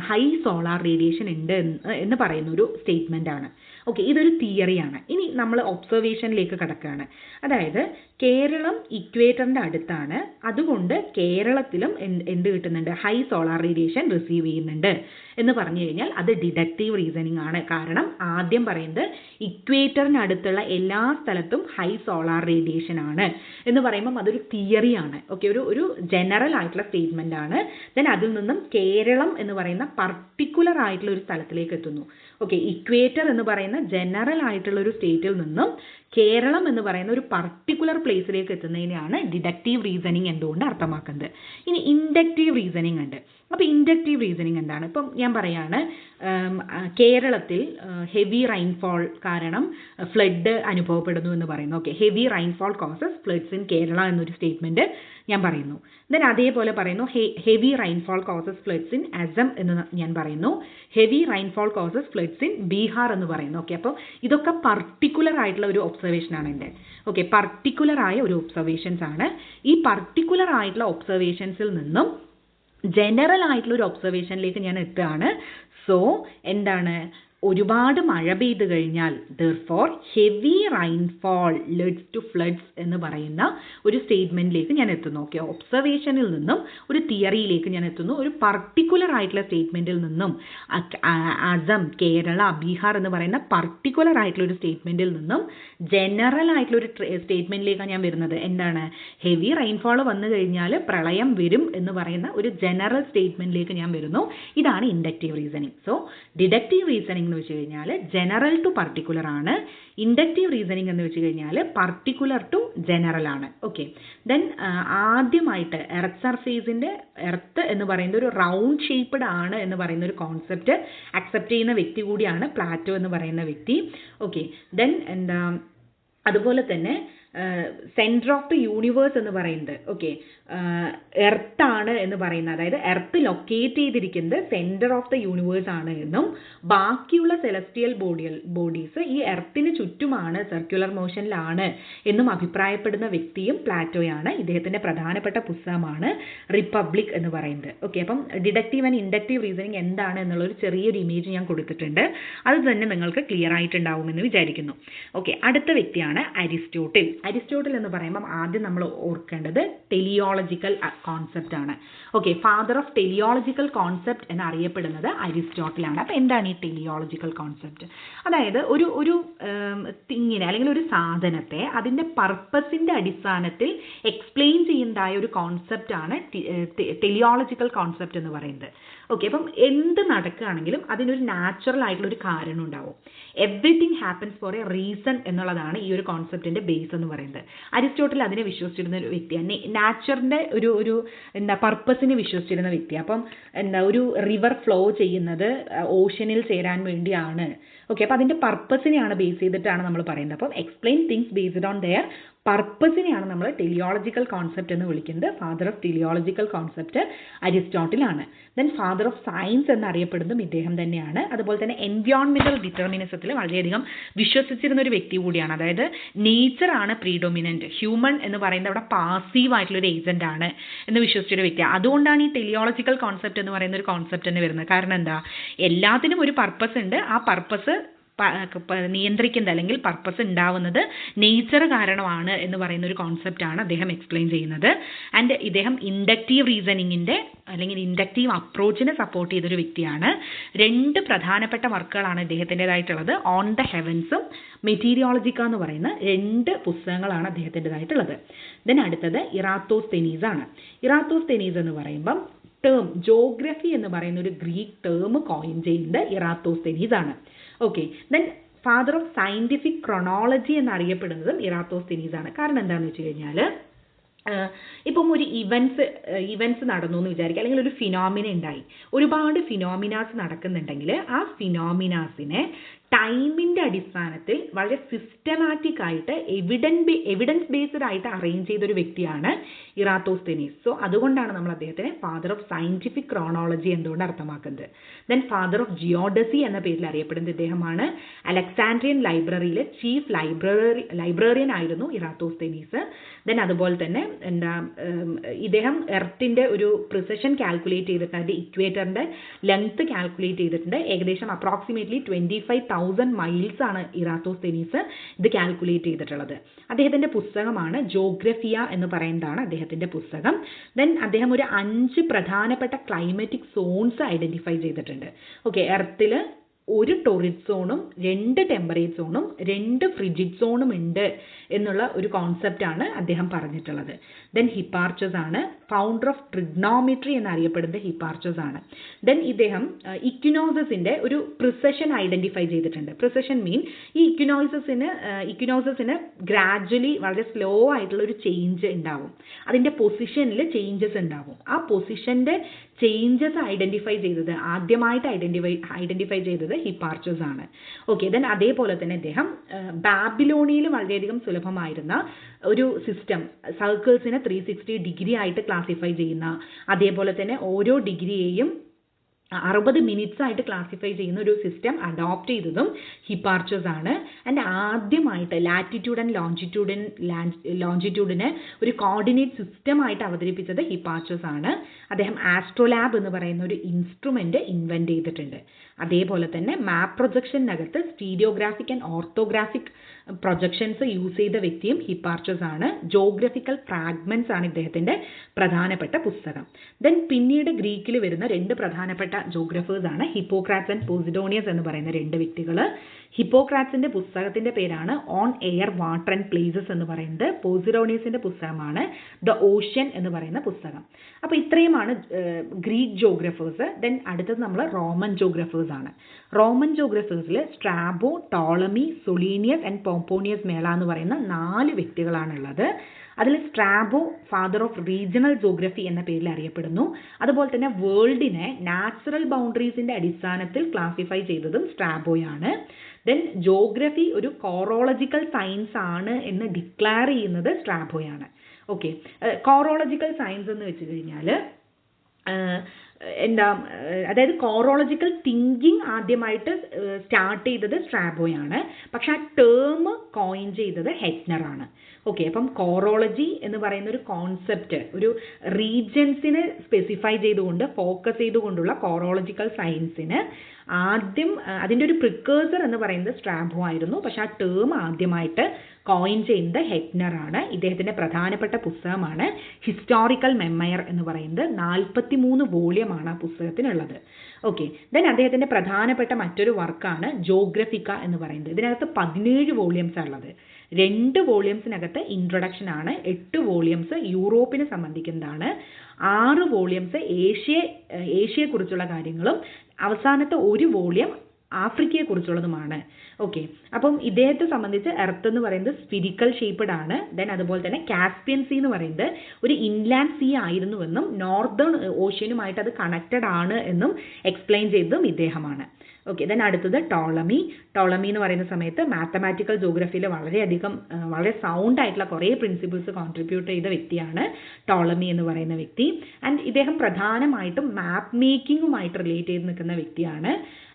ഹൈ സോളാർ റേഡിയേഷൻ ഉണ്ട് എന്ന് പറയുന്ന ഒരു സ്റ്റേറ്റ്മെൻ്റ് ആണ്. ഓക്കെ, ഇതൊരു തിയറിയാണ്. ഇനി നമ്മൾ ഒബ്സർവേഷനിലേക്ക് കിടക്കുകയാണ്. അതായത് കേരളം ഇക്വേറ്ററിൻ്റെ അടുത്താണ്, അതുകൊണ്ട് കേരളത്തിലും എന്ത് കിട്ടുന്നുണ്ട്? ഹൈ സോളാർ റേഡിയേഷൻ റിസീവ് ചെയ്യുന്നുണ്ട് എന്ന് പറഞ്ഞു കഴിഞ്ഞാൽ അത് ഡിഡക്റ്റീവ് റീസണിങ് ആണ്. കാരണം ആദ്യം പറയുന്നത് ഇക്വേറ്ററിന് അടുത്തുള്ള എല്ലാ സ്ഥലത്തും ഹൈ സോളാർ റേഡിയേഷൻ ആണ് എന്ന് പറയുമ്പം അതൊരു തിയറിയാണ്. ഓക്കെ, ഒരു ജനറൽ ആയിട്ടുള്ള സ്റ്റേറ്റ്മെൻ്റ് ആണ്. ദെൻ അതിൽ നിന്നും കേരളം എന്ന് പറയുന്ന പർട്ടിക്കുലർ ആയിട്ടുള്ള ഒരു സ്ഥലത്തിലേക്ക് എത്തുന്നു. ഓക്കെ, ഇക്വേറ്റർ എന്ന് പറയുന്ന ജനറൽ ആയിട്ടുള്ള ഒരു സ്റ്റേറ്റിൽ നിന്നും കേരളം എന്ന് പറയുന്ന ഒരു പർട്ടിക്കുലർ പ്ലേസിലേക്ക് എത്തുന്നതിനെയാണ് ഡിഡക്റ്റീവ് റീസണിങ് എന്തുകൊണ്ട് അർത്ഥമാക്കുന്നത്. ഇനി ഇൻഡക്റ്റീവ് റീസണിങ് ഉണ്ട്. അപ്പോൾ ഇൻഡക്റ്റീവ് റീസണിങ് എന്താണ്? ഇപ്പം ഞാൻ പറയാണ്, കേരളത്തിൽ ഹെവി റെയിൻഫോൾ കാരണം ഫ്ലഡ് അനുഭവപ്പെടുന്നു എന്ന് പറയുന്നു. Okay, heavy rainfall causes floods in Kerala എന്നൊരു സ്റ്റേറ്റ്മെൻറ്റ് ഞാൻ പറയുന്നു. ദെൻ അതേപോലെ പറയുന്നു heavy rainfall causes floods in Assam എന്ന് ഞാൻ പറയുന്നു. Heavy rainfall causes floods in Bihar എന്ന് പറയുന്നു. ഓക്കെ, അപ്പോൾ ഇതൊക്കെ പർട്ടിക്കുലർ ആയിട്ടുള്ള ഒരു ഒബ്സർവേഷനാണ് എൻ്റെ. ഓക്കെ, പർട്ടിക്കുലർ ആയ ഒരു ഒബ്സർവേഷൻസ് ആണ്. ഈ പർട്ടിക്കുലർ ആയിട്ടുള്ള ഒബ്സർവേഷൻസിൽ നിന്നും ജനറൽ ആയിട്ടുള്ള ഒരു ഒബ്സർവേഷനിലേക്ക് ഞാൻ എത്തുകയാണ്. സോ എന്താണ്? ഒരുപാട് മഴ പെയ്തു കഴിഞ്ഞാൽ therefore heavy rainfall leads to floods എന്ന് പറയുന്ന ഒരു സ്റ്റേറ്റ്മെൻറ്റിലേക്ക് ഞാൻ എത്തുന്നു. ഓക്കെ, ഒബ്സർവേഷനിൽ നിന്നും ഒരു തിയറിയിലേക്ക് ഞാൻ എത്തുന്നു. ഒരു പർട്ടിക്കുലർ ആയിട്ടുള്ള സ്റ്റേറ്റ്മെൻറ്റിൽ നിന്നും അസം, കേരള, ബീഹാർ എന്ന് പറയുന്ന പർട്ടിക്കുലർ ആയിട്ടുള്ള ഒരു സ്റ്റേറ്റ്മെൻറ്റിൽ നിന്നും ജനറൽ ആയിട്ടുള്ള ഒരു സ്റ്റേറ്റ്മെൻറ്റിലേക്കാണ് ഞാൻ വരുന്നത്. എന്താണ്? ഹെവി റെയിൻഫോൾ വന്നു കഴിഞ്ഞാൽ പ്രളയം വരും എന്ന് പറയുന്ന ഒരു ജനറൽ സ്റ്റേറ്റ്മെൻറ്റിലേക്ക് ഞാൻ വരുന്നു. ഇതാണ് inductive reasoning. So deductive reasoning reasoning എന്ന് വെച്ച് കഴിഞ്ഞാൽ ജനറൽ ടു പർട്ടിക്കുലർ ആണ്. ഇൻഡക്റ്റീവ് റീസണിംഗ് എന്ന് വെച്ച് കഴിഞ്ഞാൽ പർട്ടിക്കുലർ ടു ജനറൽ ആണ്. ഓക്കെ, ദെൻ ആദ്യമായിട്ട് എർത്ത് എന്ന് പറയുന്ന ഒരു റൗണ്ട് ഷേപ്പ്ഡ് ആണ് എന്ന് പറയുന്ന ഒരു കോൺസെപ്റ്റ് അക്സെപ്റ്റ് ചെയ്യുന്ന വ്യക്തി കൂടിയാണ് പ്ലാറ്റോ എന്ന് പറയുന്ന വ്യക്തി. ഓക്കെ, ദെൻ അതുപോലെ തന്നെ സെൻറ്റർ ഓഫ് ദി യൂണിവേഴ്സ് എന്ന് പറയുന്നത് ഓക്കെ എർത്താണ് എന്ന് പറയുന്നത്, അതായത് എർത്ത് ലൊക്കേറ്റ് ചെയ്തിരിക്കുന്നത് സെൻറ്റർ ഓഫ് ദ യൂണിവേഴ്സ് ആണ് എന്നും ബാക്കിയുള്ള സെലസ്റ്റിയൽ ബോഡീസ് ഈ എർത്തിന് ചുറ്റുമാണ്, സർക്യുലർ മോഷനിലാണ് എന്നും അഭിപ്രായപ്പെടുന്ന വ്യക്തിയും പ്ലാറ്റോയാണ്. ഇദ്ദേഹത്തിൻ്റെ പ്രധാനപ്പെട്ട പുസ്തകമാണ് റിപ്പബ്ലിക് എന്ന് പറയുന്നത്. ഓക്കെ, അപ്പം ഡിഡക്റ്റീവ് ആൻഡ് ഇൻഡക്റ്റീവ് റീസണിങ് എന്താണ് എന്നുള്ളൊരു ചെറിയൊരു ഇമേജ് ഞാൻ കൊടുത്തിട്ടുണ്ട്. അത് തന്നെ നിങ്ങൾക്ക് ക്ലിയർ ആയിട്ടുണ്ടാവുമെന്ന് വിചാരിക്കുന്നു. ഓക്കെ, അടുത്ത വ്യക്തിയാണ് അരിസ്റ്റോട്ടിൽ. അരിസ്റ്റോട്ടിൽ എന്ന് പറയുമ്പം ആദ്യം നമ്മൾ ഓർക്കേണ്ടത് ടെലിയോളജിക്കൽ കോൺസെപ്റ്റ് ആണ്. Okay, father of teleological concept എന്നറിയപ്പെടുന്നത് അരിസ്റ്റോട്ടിലാണ്. അപ്പോൾ എന്താണ് ഈ ടെലിയോളജിക്കൽ കോൺസെപ്റ്റ്? അതായത് ഒരു തിങ്ങിനെ അല്ലെങ്കിൽ ഒരു സാധനത്തെ അതിൻ്റെ പർപ്പസിൻ്റെ അടിസ്ഥാനത്തിൽ എക്സ്പ്ലെയിൻ ചെയ്യുന്നതായ ഒരു കോൺസെപ്റ്റാണ് ടെലിയോളജിക്കൽ കോൺസെപ്റ്റ് എന്ന് പറയുന്നത്. ഓക്കെ, അപ്പം എന്ത് നടക്കുകയാണെങ്കിലും അതിനൊരു നാച്ചുറൽ ആയിട്ടുള്ള ഒരു കാരണം ഉണ്ടാവും. Everything happens four A reason എന്നുള്ളതാണ് ഈ ഒരു കോൺസെപ്റ്റിൻ്റെ ബേസ് എന്ന് പറയുന്നത്. അരിസ്റ്റോട്ടിൽ അതിനെ വിശ്വസിച്ചിരുന്ന ഒരു വ്യക്തിയാണ്. നാച്ചറിൻ്റെ ഒരു പർപ്പസിനെ വിശ്വസിച്ചിരുന്ന വ്യക്തി. അപ്പം ഒരു റിവർ ഫ്ലോ ചെയ്യുന്നത് ഓഷനിൽ ചേരാൻ വേണ്ടിയാണ്. ഓക്കെ, അപ്പോൾ അതിൻ്റെ പർപ്പസിനെയാണ് ബേസ് ചെയ്തിട്ടാണ് നമ്മൾ പറയുന്നത്. അപ്പം explain things based on their പർപ്പസിനെയാണ് നമ്മൾ ടെലിയോളജിക്കൽ കോൺസെപ്റ്റ് എന്ന് വിളിക്കുന്നത്. ഫാദർ ഓഫ് ടെലിയോളജിക്കൽ കോൺസെപ്റ്റ് അരിസ്റ്റോട്ടിലാണ്. ദെൻ ഫാദർ ഓഫ് സയൻസ് എന്നറിയപ്പെടുന്നതും ഇദ്ദേഹം തന്നെയാണ്. അതുപോലെ തന്നെ എൻവയോൺമെന്റൽ ഡിറ്റർമിനിസത്തിൽ വളരെയധികം വിശ്വസിച്ചിരുന്ന ഒരു വ്യക്തി കൂടിയാണ്. അതായത് നേച്ചറാണ് പ്രീഡോമിനന്റ്, ഹ്യൂമൻ എന്ന് പറയുന്നത് അവിടെ പാസീവ് ആയിട്ടുള്ള ഒരു ഏജന്റ് ആണ് എന്ന് വിശ്വസിച്ചൊരു വ്യക്തിയാണ്. അതുകൊണ്ടാണ് ഈ ടെലിയോളജിക്കൽ കോൺസെപ്റ്റ് എന്ന് പറയുന്ന ഒരു കോൺസെപ്റ്റ് തന്നെ വരുന്നത്. കാരണം എന്താ, എല്ലാത്തിനും ഒരു പർപ്പസ് ഉണ്ട്. ആ പർപ്പസ് നിയന്ത്രിക്കുന്നത് അല്ലെങ്കിൽ പർപ്പസ് ഉണ്ടാവുന്നത് നേച്ചർ കാരണമാണ് എന്ന് പറയുന്ന ഒരു കോൺസെപ്റ്റാണ് അദ്ദേഹം എക്സ്പ്ലെയിൻ ചെയ്യുന്നത്. ആൻഡ് ഇദ്ദേഹം ഇൻഡക്റ്റീവ് റീസണിങ്ങിൻ്റെ അല്ലെങ്കിൽ ഇൻഡക്റ്റീവ് അപ്രോച്ചിനെ സപ്പോർട്ട് ചെയ്തൊരു വ്യക്തിയാണ്. 2 പ്രധാനപ്പെട്ട വർക്കുകളാണ് ഇദ്ദേഹത്തിൻ്റെതായിട്ടുള്ളത്. ഓൺ ദ ഹെവൻസും മെറ്റീരിയോളജിക്ക എന്ന് പറയുന്ന 2 പുസ്തകങ്ങളാണ് അദ്ദേഹത്തിൻ്റെതായിട്ടുള്ളത്. ദെൻ അടുത്തത് ഇറാത്തോസ്തെനീസ് ആണ്. ഇറാത്തോസ്തെനീസ് എന്ന് പറയുമ്പം ജോഗ്രഫി എന്ന് പറയുന്ന ഒരു ഗ്രീക്ക് ടേം കോയിൻ ചെയ്യുന്നത് ഇറാത്തോസ്തെനീസ് ആണ്. Okay, then father of scientific chronology എന്നറിയപ്പെടുന്നതും ഇറാത്തോസ്തെനീസ് ആണ്. കാരണം എന്താണെന്ന് വെച്ച് കഴിഞ്ഞാൽ ഇപ്പം ഒരു ഇവൻസ് നടന്നു എന്ന് വിചാരിക്കുക, അല്ലെങ്കിൽ ഒരു ഫിനോമിന ഉണ്ടായി. ഒരുപാട് ഫിനോമിനാസ് നടക്കുന്നുണ്ടെങ്കിൽ ആ ഫിനോമിനാസിനെ ടൈമിൻ്റെ അടിസ്ഥാനത്തിൽ വളരെ സിസ്റ്റമാറ്റിക് ആയിട്ട് എവിഡൻസ് ബേസ്ഡ് ആയിട്ട് അറേഞ്ച് ചെയ്തൊരു വ്യക്തിയാണ് ഇറാത്തോസ്തെനീസ്. സോ അതുകൊണ്ടാണ് നമ്മൾ അദ്ദേഹത്തിനെ ഫാദർ ഓഫ് സയൻറ്റിഫിക് ക്രോണോളജി എന്തുകൊണ്ട് അർത്ഥമാക്കുന്നത്. ദെൻ ഫാദർ ഓഫ് ജിയോഡസി എന്ന പേരിൽ അറിയപ്പെടുന്നത് ഇദ്ദേഹമാണ്. അലക്സാൻഡ്രിയൻ ലൈബ്രറിയിലെ ചീഫ് ലൈബ്രറിയൻ ആയിരുന്നു ഇറാത്തോസ്തെനീസ്. ദെൻ അതുപോലെ തന്നെ ഇദ്ദേഹം എർത്തിൻ്റെ ഒരു പ്രിസിഷൻ കാൽക്കുലേറ്റ് ചെയ്തിട്ടുണ്ട്. അതിൻ്റെ ഇക്വേറ്ററിൻ്റെ ലെങ്ത് കാൽക്കുലേറ്റ് ചെയ്തിട്ടുണ്ട്. ഏകദേശം അപ്രോക്സിമേറ്റ്ലി 25,000 മൈൽസ് ആണ് ഇറാത്തോസ്തെനീസ് ഇത് കാൽക്കുലേറ്റ് ചെയ്തിട്ടുള്ളത്. അദ്ദേഹത്തിൻ്റെ പുസ്തകമാണ് ജോഗ്രഫിയ എന്ന് പറയുന്നതാണ് അദ്ദേഹത്തിൻ്റെ പുസ്തകം. ദെൻ അദ്ദേഹം ഒരു 5 പ്രധാനപ്പെട്ട ക്ലൈമാറ്റിക് സോൺസ് ഐഡൻറ്റിഫൈ ചെയ്തിട്ടുണ്ട്. ഓക്കെ, എർത്തിൽ ഒരു ടോറിഡ് സോണും 2 ടെമ്പറേറ്റ് സോണും 2 ഫ്രിജിഡ് സോണും ഉണ്ട് എന്നുള്ള ഒരു കോൺസെപ്റ്റാണ് അദ്ദേഹം പറഞ്ഞിട്ടുള്ളത്. ദെൻ ഹിപ്പാർച്ചസ് ആണ് ഫൗണ്ടർ ഓഫ് ട്രിഗ്നോമെട്രി എന്നറിയപ്പെടുന്നത് ഹിപ്പാർച്ചസ് ആണ്. ദെൻ ഇദ്ദേഹം ഇക്വിനോസസിൻ്റെ ഒരു പ്രിസഷൻ ഐഡൻറ്റിഫൈ ചെയ്തിട്ടുണ്ട്. പ്രിസഷൻ മീൻ ഈ ഇക്വിനോസസിന് ഗ്രാജ്വലി വളരെ സ്ലോ ആയിട്ടുള്ള ഒരു ചേഞ്ച് ഉണ്ടാവും. അതിൻ്റെ പൊസിഷനിൽ ചേഞ്ചസ് ഉണ്ടാവും. ആ പൊസിഷൻ്റെ ചേഞ്ചസ് ആദ്യമായിട്ട് ഐഡൻറ്റിഫൈ ചെയ്തത് ഹിപ്പാർച്ചസ് ആണ്. ഓക്കെ, ദെൻ അതേപോലെ തന്നെ അദ്ദേഹം ബാബിലോണിയയിൽ വളരെയധികം സുലഭമായിരുന്ന ഒരു സിസ്റ്റം, സർക്കിൾസിനെ 360 ഡിഗ്രി ആയിട്ട് ക്ലാസിഫൈ ചെയ്യുന്ന, അതേപോലെ തന്നെ ഓരോ ഡിഗ്രിയെയും 60 മിനിറ്റ്സ് ആയിട്ട് ക്ലാസിഫൈ ചെയ്യുന്ന ഒരു സിസ്റ്റം അഡോപ്റ്റ് ചെയ്തതും ഹിപ്പാർച്ചസ് ആണ്. ആൻഡ് ആദ്യമായിട്ട് ലാറ്റിറ്റ്യൂഡ് ആൻഡ് ലോഞ്ചിറ്റ്യൂഡിനെ ഒരു കോർഡിനേറ്റ് സിസ്റ്റം ആയിട്ട് അവതരിപ്പിച്ചത് ഹിപ്പാർച്ചസ് ആണ്. അദ്ദേഹം ആസ്ട്രോലാബ് എന്ന് പറയുന്ന ഒരു ഇൻസ്ട്രുമെന്റ് ഇൻവെന്റ് ചെയ്തിട്ടുണ്ട്. അതേപോലെ തന്നെ മാപ്പ് പ്രൊജക്ഷനകത്ത് stereographic and orthographic projections use ചെയ്ത വ്യക്തിയും ഹിപ്പാർച്ചസ് ആണ്. ജോഗ്രഫിക്കൽ ഫ്രാഗ്മെന്റ്സ് ആണ് ഇദ്ദേഹത്തിൻ്റെ പ്രധാനപ്പെട്ട പുസ്തകം. ദെൻ പിന്നീട് ഗ്രീക്കിൽ വരുന്ന 2 പ്രധാനപ്പെട്ട ജോഗ്രഫേഴ്സ് ആണ് ഹിപ്പോക്രാറ്റ്സ് ആൻഡ് പോസിഡോണിയസ് എന്ന് പറയുന്ന 2 വ്യക്തികൾ. ഹിപ്പോക്രാറ്റ്സിൻ്റെ പുസ്തകത്തിൻ്റെ പേരാണ് on air water and places എന്ന് പറയുന്നത്. പോസിഡോണിയസിൻ്റെ പുസ്തകമാണ് ദ ഓഷ്യൻ എന്ന് പറയുന്ന പുസ്തകം. അപ്പോൾ ഇത്രയുമാണ് ഗ്രീക്ക് ജോഗ്രഫേഴ്സ്. ദെൻ അടുത്തത് നമ്മൾ റോമൻ ജോഗ്രഫേഴ്സ് ആണ്. റോമൻ ജോഗ്രഫേഴ്സിൽ സ്ട്രാബോ, ടോളമി, സൊളീനിയസ് ആൻഡ് പോംപോണിയസ് മേള എന്ന് പറയുന്ന 4 വ്യക്തികളാണുള്ളത്. അതിൽ Strabo father of regional geography എന്ന പേരിൽ അറിയപ്പെടുന്നു. അതുപോലെ തന്നെ വേൾഡിനെ നാച്ചുറൽ ബൗണ്ടറീസിൻ്റെ അടിസ്ഥാനത്തിൽ ക്ലാസിഫൈ ചെയ്തതും സ്ട്രാബോയാണ്. ദെൻ ജോഗ്രഫി ഒരു കോറോളജിക്കൽ സയൻസ് ആണ് എന്ന് ഡിക്ലെയർ ചെയ്യുന്നത് സ്ട്രാബോയാണ്. ഓക്കെ, കോറോളജിക്കൽ സയൻസ് എന്ന് വെച്ച് കഴിഞ്ഞാൽ അതായത് കോറോളജിക്കൽ തിങ്കിങ് ആദ്യമായിട്ട് സ്റ്റാർട്ട് ചെയ്തത് സ്ട്രാബോയാണ്. പക്ഷെ ആ ടേം കോയിൻ ചെയ്തത് ഹെറ്റ്നറാണ്. ഓക്കെ, അപ്പം കോറോളജി എന്ന് പറയുന്ന ഒരു കോൺസെപ്റ്റ് ഒരു റീജിയൻസിനെ സ്പെസിഫൈ ചെയ്തുകൊണ്ട് ഫോക്കസ് ചെയ്തുകൊണ്ടുള്ള കോറോളജിക്കൽ സയൻസിന് ആദ്യം അതിൻ്റെ ഒരു പ്രിക്കേഴ്സർ എന്ന് പറയുന്നത് സ്ട്രാബോ ആയിരുന്നു. പക്ഷെ ആ ടേം ആദ്യമായിട്ട് കോയിൻ ചെയ്യുന്നത് ഹെറ്റ്നറാണ്. ഇദ്ദേഹത്തിൻ്റെ പ്രധാനപ്പെട്ട പുസ്തകമാണ് ഹിസ്റ്റോറിക്കൽ മെമ്മയർ എന്ന് പറയുന്നത്. 43 വോള്യമാണ് ആ പുസ്തകത്തിനുള്ളത്. ഓക്കെ, ദെൻ അദ്ദേഹത്തിൻ്റെ പ്രധാനപ്പെട്ട മറ്റൊരു വർക്കാണ് ജോഗ്രഫിക്ക എന്ന് പറയുന്നത്. ഇതിനകത്ത് 17 വോള്യംസാണ് ഉള്ളത്. 2 വോള്യംസിനകത്ത് ഇൻട്രൊഡക്ഷൻ ആണ്, 8 വോള്യംസ് യൂറോപ്പിനെ സംബന്ധിക്കുന്നതാണ്, 6 വോള്യംസ് ഏഷ്യയെക്കുറിച്ചുള്ള കാര്യങ്ങളും അവസാനത്തെ 1 വോള്യം ആഫ്രിക്കയെക്കുറിച്ചുള്ളതുമാണ്. ഓക്കെ, അപ്പം ഇദ്ദേഹത്തെ സംബന്ധിച്ച് എർത്ത് എന്ന് പറയുന്നത് സ്ഫിരിക്കൽ ഷേപ്പ്ഡ് ആണ്. ദെൻ അതുപോലെ തന്നെ കാസ്പിയൻ സീ എന്ന് പറയുന്നത് ഒരു ഇൻലാൻഡ് സീ ആയിരുന്നുവെന്നും നോർത്തേൺ ഓഷ്യനുമായിട്ട് അത് കണക്റ്റഡ് ആണ് എന്നും എക്സ്പ്ലെയിൻ ചെയ്തതും ഇദ്ദേഹമാണ്. ഓക്കെ, ദെൻ അടുത്തത് ടോളമി എന്ന് പറയുന്ന സമയത്ത് മാത്തമാറ്റിക്കൽ ജോഗ്രഫിയിൽ വളരെ സൗണ്ട് ആയിട്ടുള്ള കുറേ പ്രിൻസിപ്പിൾസ് കോൺട്രിബ്യൂട്ട് ചെയ്ത വ്യക്തിയാണ് ടോളമി എന്ന് പറയുന്ന വ്യക്തി. ആൻഡ് ഇദ്ദേഹം പ്രധാനമായിട്ടും മാപ്പ് മേക്കിങ്ങുമായിട്ട് റിലേറ്റ് ചെയ്ത് നിൽക്കുന്ന വ്യക്തിയാണ്.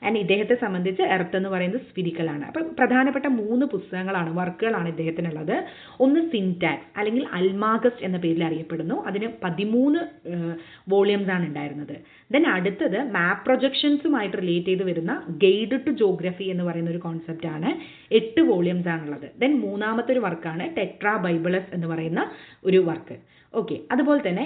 ആൻഡ് ഇദ്ദേഹത്തെ സംബന്ധിച്ച് എർത്ത് എന്ന് പറയുന്നത് സ്ഫിരിക്കലാണ്. അപ്പം പ്രധാനപ്പെട്ട 3 വർക്കുകളാണ് ഇദ്ദേഹത്തിനുള്ളത്. ഒന്ന് സിൻടാക്സ് അല്ലെങ്കിൽ അൽമാഗസ്റ്റ് എന്ന പേരിൽ അറിയപ്പെടുന്നു. അതിന് 13 വോള്യംസ് ആണ് ഉണ്ടായിരുന്നത്. ദെൻ അടുത്തത് മാപ്പ് പ്രൊജക്ഷൻസുമായിട്ട് റിലേറ്റ് ചെയ്ത് വരുന്ന ഗൈഡ് ടു ജോഗ്രഫി എന്ന് പറയുന്ന ഒരു കോൺസെപ്റ്റ് ആണ്. 8 വോള്യംസ് ആണുള്ളത്. ദെൻ മൂന്നാമത്തെ ഒരു വർക്കാണ് ടെട്രാ ബൈബിളസ് എന്ന് പറയുന്ന ഒരു വർക്ക്. ഓക്കെ, അതുപോലെ തന്നെ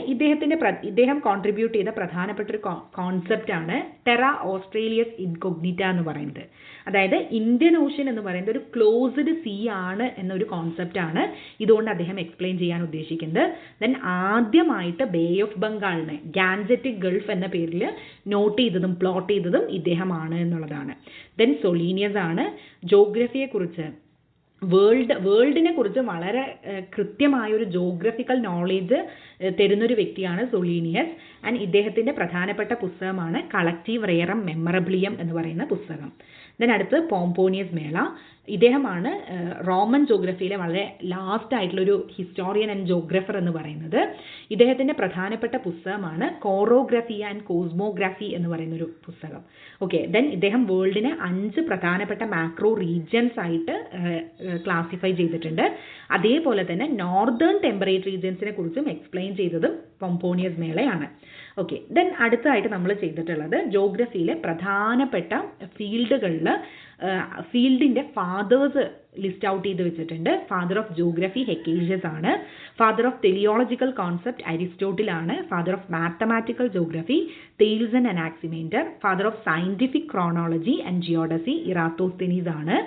ഇദ്ദേഹം കോൺട്രിബ്യൂട്ട് ചെയ്ത പ്രധാനപ്പെട്ട ഒരു കോൺസെപ്റ്റ് ആണ് ടെറ ഓസ്ട്രേലിയസ് ഇൻകോഗ്നിറ്റ എന്ന് പറയുന്നത്. അതായത് ഇന്ത്യൻ ഓഷ്യൻ എന്ന് പറയുന്നത് ഒരു ക്ലോസ്ഡ് സീ ആണ് എന്നൊരു കോൺസെപ്റ്റ് ആണ് ഇതുകൊണ്ട് അദ്ദേഹം എക്സ്പ്ലെയിൻ ചെയ്യാൻ ഉദ്ദേശിക്കുന്നത്. ദെൻ ആദ്യമായിട്ട് ബേ ഓഫ് ബംഗാളിനെ ഗാൻജറ്റിക് ഗൾഫ് എന്ന പേരിൽ പ്ലോട്ട് ചെയ്തതും ഇദ്ദേഹമാണ് എന്നുള്ളതാണ്. ദെൻ സൊളീനിയസ് ആണ് ജോഗ്രഫിയെക്കുറിച്ച് വേൾഡിനെ കുറിച്ച് വളരെ കൃത്യമായൊരു ജോഗ്രഫിക്കൽ നോളേജ് തരുന്നൊരു വ്യക്തിയാണ് സൊളീനിയസ്. ആൻഡ് ഇദ്ദേഹത്തിൻ്റെ പ്രധാനപ്പെട്ട പുസ്തകമാണ് കളക്റ്റീവ് റെയറം മെമ്മറബിളിയം എന്ന് പറയുന്ന പുസ്തകം. ദെൻ അടുത്ത് പോംപോണിയസ് മേള. ഇദ്ദേഹമാണ് റോമൻ ജോഗ്രഫിയിലെ വളരെ ലാസ്റ്റ് ആയിട്ടുള്ളൊരു ഹിസ്റ്റോറിയൻ ആൻഡ് ജോഗ്രഫർ എന്ന് പറയുന്നത്. ഇദ്ദേഹത്തിൻ്റെ പ്രധാനപ്പെട്ട പുസ്തകമാണ് കോറോഗ്രഫി ആൻഡ് കോസ്മോഗ്രാഫി എന്ന് പറയുന്നൊരു പുസ്തകം. ഓക്കെ, ദെൻ ഇദ്ദേഹം വേൾഡിനെ 5 പ്രധാനപ്പെട്ട മാക്രോ റീജിയൻസ് ആയിട്ട് ക്ലാസിഫൈ ചെയ്തിട്ടുണ്ട്. അതേപോലെ തന്നെ നോർത്തേൺ ടെമ്പറേറ്റ് റീജിയൻസിനെ കുറിച്ചും എക്സ്പ്ലെയിൻ ചെയ്തതും പോംപോണിയസ് മേളയാണ്. ഓക്കെ, ദെൻ അടുത്തതായിട്ട് നമ്മൾ ചെയ്തിട്ടുള്ളത് ജോഗ്രഫിയിലെ പ്രധാനപ്പെട്ട ഫീൽഡിൻ്റെ ഫാദേഴ്സ് ലിസ്റ്റ് ഔട്ട് ചെയ്ത് വെച്ചിട്ടുണ്ട്. ഫാദർ ഓഫ് ജോഗ്രഫി ഹെക്കേഷ്യസ് ആണ്. Father of teleological concept Aristotle ആണ്. Father of mathematical geography Thales and Anaximander. Father of scientific chronology and geodesy Eratosthenes ആണ്.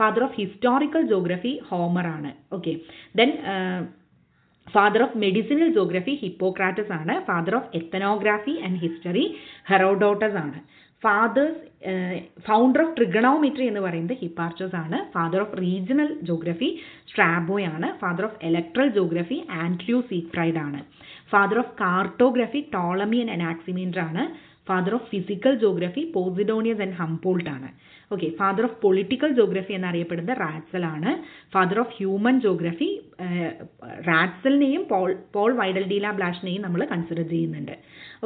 Father of historical geography Homer ആണ്. Okay, then father of medicinal geography Hippocrates ആണ്. Father of ethnography and history Herodotus ആണ്. Founder of trigonometry എന്ന് പറയുന്നത് Hipparchus ആണ്. Father of regional geography സ്ട്രാബോയാണ്. Father of electoral geography Andre Siegfried ആണ്. Father of cartography Ptolemy and അനാക്സിമേൻഡർ ആണ്. Father of physical geography Posidonius and Humboldt ആണ്. Okay, father of political geography എന്നറിയപ്പെടുന്നത് Ratzel ആണ്. Father of human geography റാറ്റ്സലിനെയും Paul Vidal de la ബ്ലാഷിനെയും നമ്മൾ consider ചെയ്യുന്നുണ്ട്.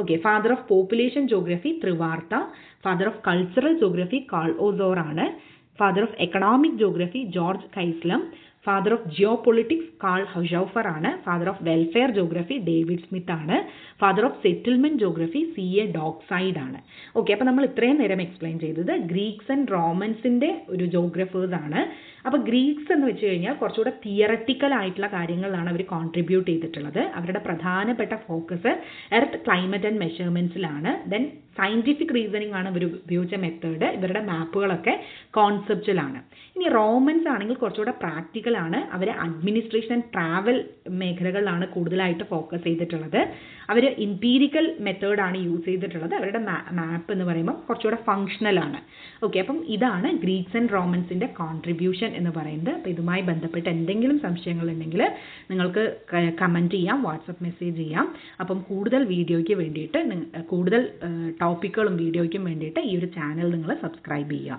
Okay, father of population geography Trewartha. Father of cultural geography Carl Sauer ആണ്. Father of economic geography George Chisholm. Father of geopolitics Karl Haushofer ആണ്. Father of welfare geography David Smith ആണ്. Father of settlement geography CA ഡോക്സൈഡ് ആണ്. Okay, അപ്പോൾ നമ്മൾ ഇത്രയും നേരം explain ചെയ്തത് Greeks and റോമൻസിൻ്റെ ഒരു ജോഗ്രഫേഴ്സ് ആണ്. അപ്പോൾ ഗ്രീക്സ് എന്ന് വെച്ച് കഴിഞ്ഞാൽ കുറച്ചുകൂടെ തിയററ്റിക്കൽ ആയിട്ടുള്ള കാര്യങ്ങളിലാണ് അവർ കോൺട്രിബ്യൂട്ട് ചെയ്തിട്ടുള്ളത്. അവരുടെ പ്രധാനപ്പെട്ട ഫോക്കസ് എർത്ത് ക്ലൈമറ്റ് ആൻഡ് മെഷർമെൻറ്റ്സിലാണ്. ദെൻ സയൻറ്റിഫിക് റീസണിങ് ആണ് ഇവർ ഉപയോഗിച്ച മെത്തേഡ്. ഇവരുടെ മാപ്പുകളൊക്കെ കോൺസെപ്ച്വലാണ്. ഇനി റോമൻസ് ആണെങ്കിൽ കുറച്ചുകൂടെ പ്രാക്ടിക്കലാണ്. അവർ അഡ്മിനിസ്ട്രേഷൻ ആൻഡ് ട്രാവൽ മേഖലകളിലാണ് കൂടുതലായിട്ട് ഫോക്കസ് ചെയ്തിട്ടുള്ളത്. അവർ ഇംപീരിക്കൽ മെത്തേഡാണ് യൂസ് ചെയ്തിട്ടുള്ളത്. അവരുടെ മാപ്പ് എന്ന് പറയുമ്പോൾ കുറച്ചുകൂടെ ഫങ്ഷണലാണ്. ഓക്കെ, അപ്പം ഇതാണ് ഗ്രീക്സ് ആൻഡ് റോമൻസിൻ്റെ കോൺട്രിബ്യൂഷൻ എന്ന് പറയുന്നത്. അപ്പോൾ ഇതുമായി ബന്ധപ്പെട്ട് എന്തെങ്കിലും സംശയങ്ങളുണ്ടെങ്കിൽ നിങ്ങൾക്ക് കമൻറ്റ് ചെയ്യാം, വാട്സപ്പ് മെസ്സേജ് ചെയ്യാം. അപ്പം കൂടുതൽ വീഡിയോയ്ക്ക് വേണ്ടിയിട്ട് കൂടുതൽ ടോപ്പിക്കുകളും വീഡിയോയ്ക്കും വേണ്ടിയിട്ട് ഈ ഒരു ചാനൽ നിങ്ങൾ സബ്സ്ക്രൈബ് ചെയ്യുക.